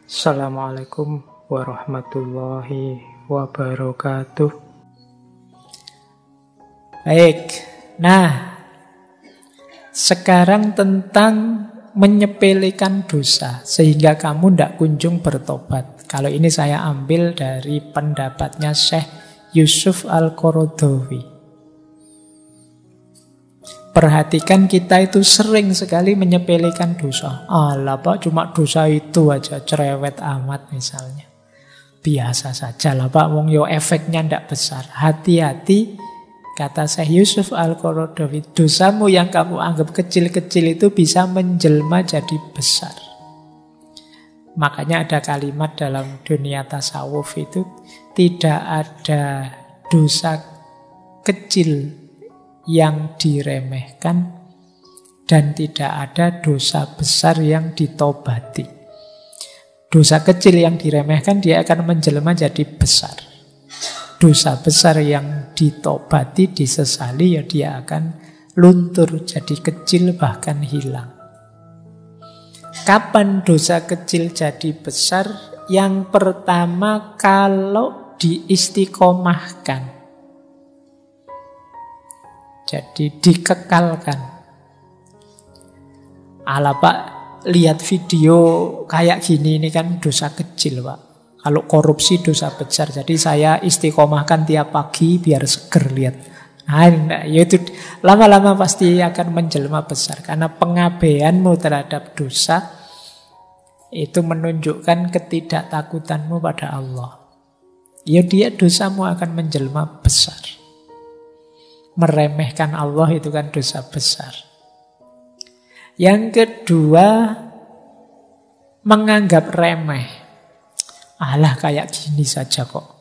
Assalamualaikum warahmatullahi wabarakatuh. Baik, nah sekarang tentang menyepelekan dosa sehingga kamu tidak kunjung bertobat. Kalau ini saya ambil dari pendapatnya Syekh Yusuf Al-Qaradawi. Perhatikan, kita itu sering sekali menyepelekan dosa. Alah Pak, cuma dosa itu aja, cerewet amat misalnya. Biasa saja lah Pak, wong yo efeknya ndak besar. Hati-hati, kata Syekh Yusuf Al-Qaradawi, dosamu yang kamu anggap kecil-kecil itu bisa menjelma jadi besar. Makanya ada kalimat dalam dunia tasawuf itu, tidak ada dosa kecil yang diremehkan dan tidak ada dosa besar yang ditobati. Dosa kecil yang diremehkan dia akan menjelma jadi besar. Dosa besar yang ditobati, disesali, ya dia akan luntur jadi kecil bahkan hilang. Kapan dosa kecil jadi besar? Yang pertama, kalau diistiqomahkan. Jadi dikekalkan. Alah Pak, lihat video kayak gini, ini kan dosa kecil Pak. Kalau korupsi dosa besar. Jadi saya istiqomahkan tiap pagi biar seger lihat. Nah, itu lama-lama pasti akan menjelma besar. Karena pengabaianmu terhadap dosa itu menunjukkan ketidaktakutanmu pada Allah. Ya dia dosamu akan menjelma besar. Meremehkan Allah itu kan dosa besar. Yang kedua, menganggap remeh. Alah kayak gini saja kok.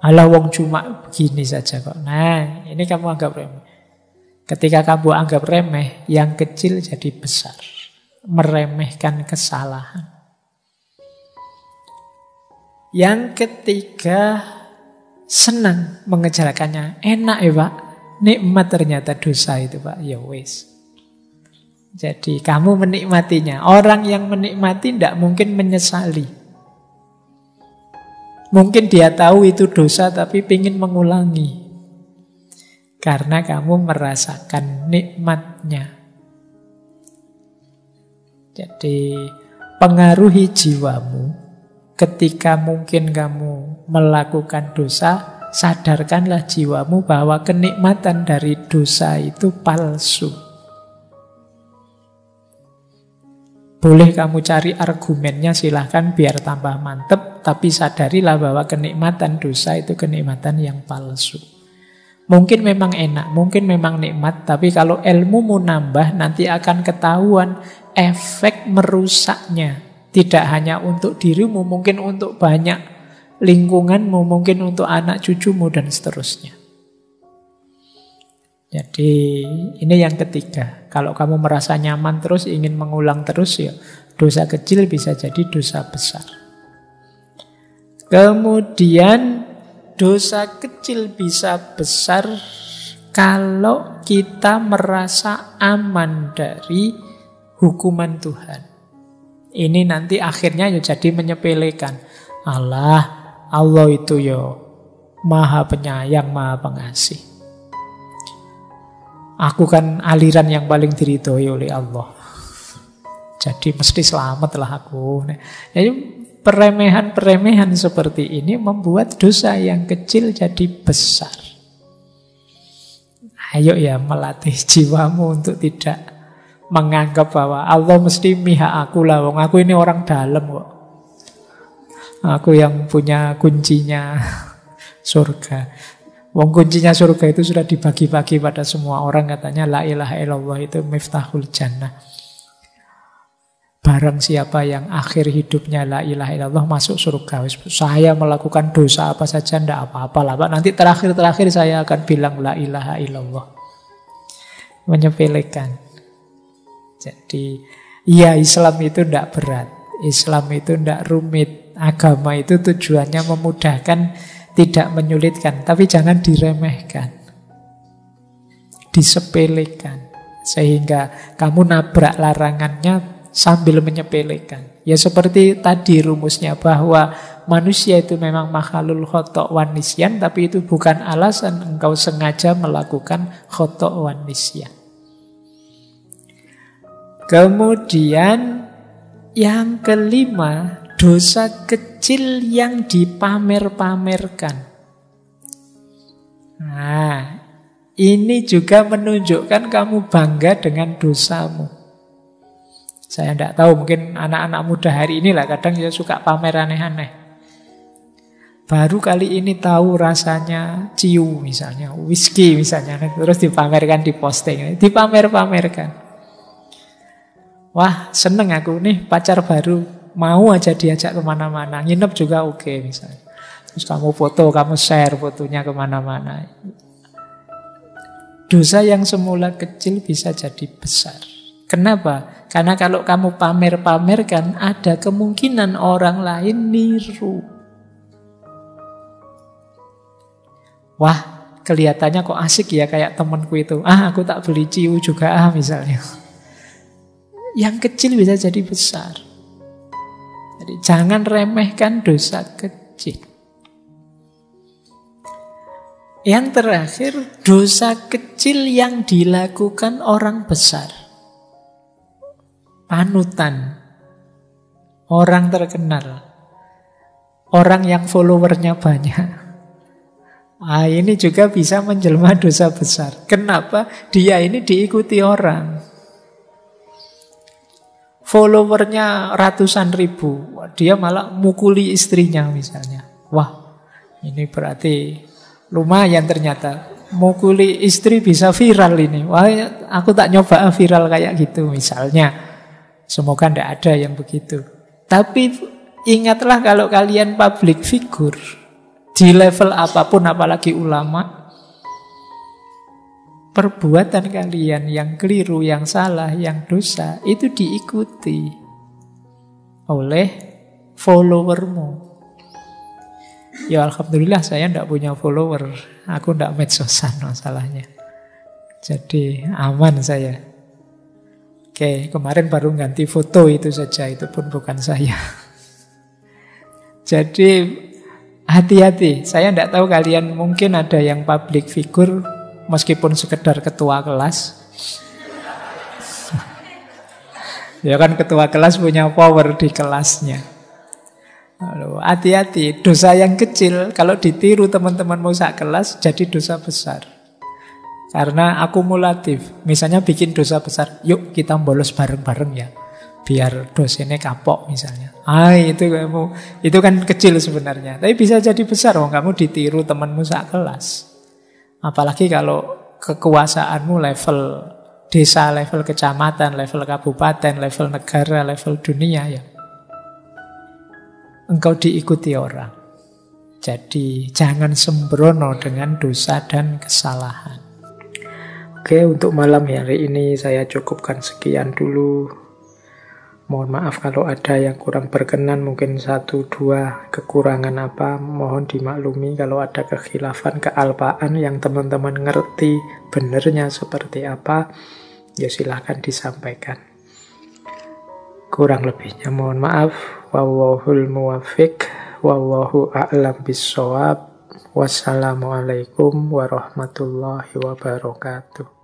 Alah wong cuma begini saja kok. Nah, ini kamu anggap remeh. Ketika kamu anggap remeh, yang kecil jadi besar. Meremehkan kesalahan. Yang ketiga, senang mengejarkannya. Enak ya Pak. Nikmat ternyata dosa itu Pak. Ya wis. Jadi kamu menikmatinya. Orang yang menikmati tidak mungkin menyesali. Mungkin dia tahu itu dosa tapi ingin mengulangi. Karena kamu merasakan nikmatnya. Jadi pengaruhi jiwamu. Ketika mungkin kamu melakukan dosa, sadarkanlah jiwamu bahwa kenikmatan dari dosa itu palsu. Boleh kamu cari argumennya, silahkan biar tambah mantep, tapi sadarilah bahwa kenikmatan dosa itu kenikmatan yang palsu. Mungkin memang enak, mungkin memang nikmat, tapi kalau ilmumu nambah, nanti akan ketahuan efek merusaknya. Tidak hanya untuk dirimu, mungkin untuk banyak lingkunganmu, mungkin untuk anak cucumu dan seterusnya. Jadi ini yang ketiga. Kalau kamu merasa nyaman terus, ingin mengulang terus, ya dosa kecil bisa jadi dosa besar. Kemudian dosa kecil bisa besar kalau kita merasa aman dari hukuman Tuhan. Ini nanti akhirnya ya jadi menyepelekan. Allah itu yo maha penyayang, maha pengasih. Aku kan aliran yang paling diridhoi oleh Allah. Jadi mesti selamatlah aku. Jadi peremehan-peremehan seperti ini membuat dosa yang kecil jadi besar. Ayo ya melatih jiwamu untuk tidak menganggap bahwa Allah mesti mihak aku lah. Wong aku ini orang dalam kok. Aku yang punya kuncinya surga. Wong kuncinya surga itu sudah dibagi-bagi pada semua orang. Katanya la ilaha illallah itu miftahul jannah. Barang siapa yang akhir hidupnya la ilaha illallah masuk surga. Saya melakukan dosa apa saja tidak apa-apa lah Pak. Nanti terakhir-terakhir saya akan bilang la ilaha illallah. Menyepelekan. Jadi ya Islam itu tidak berat. Islam itu tidak rumit. Agama itu tujuannya memudahkan, tidak menyulitkan. Tapi jangan diremehkan, disepelekan. Sehingga kamu nabrak larangannya sambil menyepelekan. Ya seperti tadi rumusnya bahwa manusia itu memang makhluk khotok wan nisyan, tapi itu bukan alasan engkau sengaja melakukan khotok wan nisyan. Kemudian yang kelima, dosa kecil yang dipamer-pamerkan. Nah, ini juga menunjukkan kamu bangga dengan dosamu. Saya tidak tahu, mungkin anak-anak muda hari ini lah kadang dia suka pamer aneh-aneh. Baru kali ini tahu rasanya ciu misalnya, whisky misalnya, terus dipamerkan di posting, dipamer-pamerkan. Wah, seneng aku nih pacar baru, mau aja diajak kemana-mana, nginep juga oke misalnya. Terus kamu foto, kamu share fotonya kemana-mana. Dosa yang semula kecil bisa jadi besar. Kenapa? Karena kalau kamu pamer-pamerkan, ada kemungkinan orang lain niru. Wah, kelihatannya kok asik ya kayak temanku itu. Aku tak beli ciu juga misalnya. Yang kecil bisa jadi besar. Jadi jangan remehkan dosa kecil. Yang terakhir, dosa kecil yang dilakukan orang besar. Panutan, orang terkenal, orang yang followernya banyak. Ini juga bisa menjelma dosa besar. Kenapa? Dia ini diikuti orang. Followernya ratusan ribu, dia malah mukuli istrinya misalnya. Wah, ini berarti lumayan ternyata. Mukuli istri bisa viral ini. Wah, aku tak nyoba viral kayak gitu misalnya. Semoga tidak ada yang begitu. Tapi ingatlah kalau kalian public figure di level apapun, apalagi ulama, perbuatan kalian yang keliru, yang salah, yang dosa, itu diikuti oleh followermu. Ya alhamdulillah saya tidak punya follower. Aku tidak medsosan masalahnya. Jadi aman saya. Oke, kemarin baru ganti foto itu saja, itu pun bukan saya. Jadi hati-hati, saya tidak tahu kalian mungkin ada yang public figure meskipun sekedar ketua kelas. Ya kan ketua kelas punya power di kelasnya. Lalu hati-hati, dosa yang kecil kalau ditiru teman-temanmu sak kelas jadi dosa besar. Karena akumulatif. Misalnya bikin dosa besar, yuk kita bolos bareng-bareng ya, biar dosennya kapok misalnya. Itu kan kecil sebenarnya, tapi bisa jadi besar. Kamu ditiru temanmu sak kelas. Apalagi kalau kekuasaanmu level desa, level kecamatan, level kabupaten, level negara, level dunia ya. Engkau diikuti orang. Jadi jangan sembrono dengan dosa dan kesalahan. Oke, untuk malam hari ini saya cukupkan sekian dulu. Mohon maaf kalau ada yang kurang berkenan, mungkin 1-2 kekurangan apa, mohon dimaklumi. Kalau ada kekhilafan, kealpaan yang teman-teman ngerti benernya seperti apa, ya silahkan disampaikan. Kurang lebihnya mohon maaf. Wallahul muwaffiq, wallahu a'lam bissawab. Wassalamualaikum warahmatullahi wabarakatuh.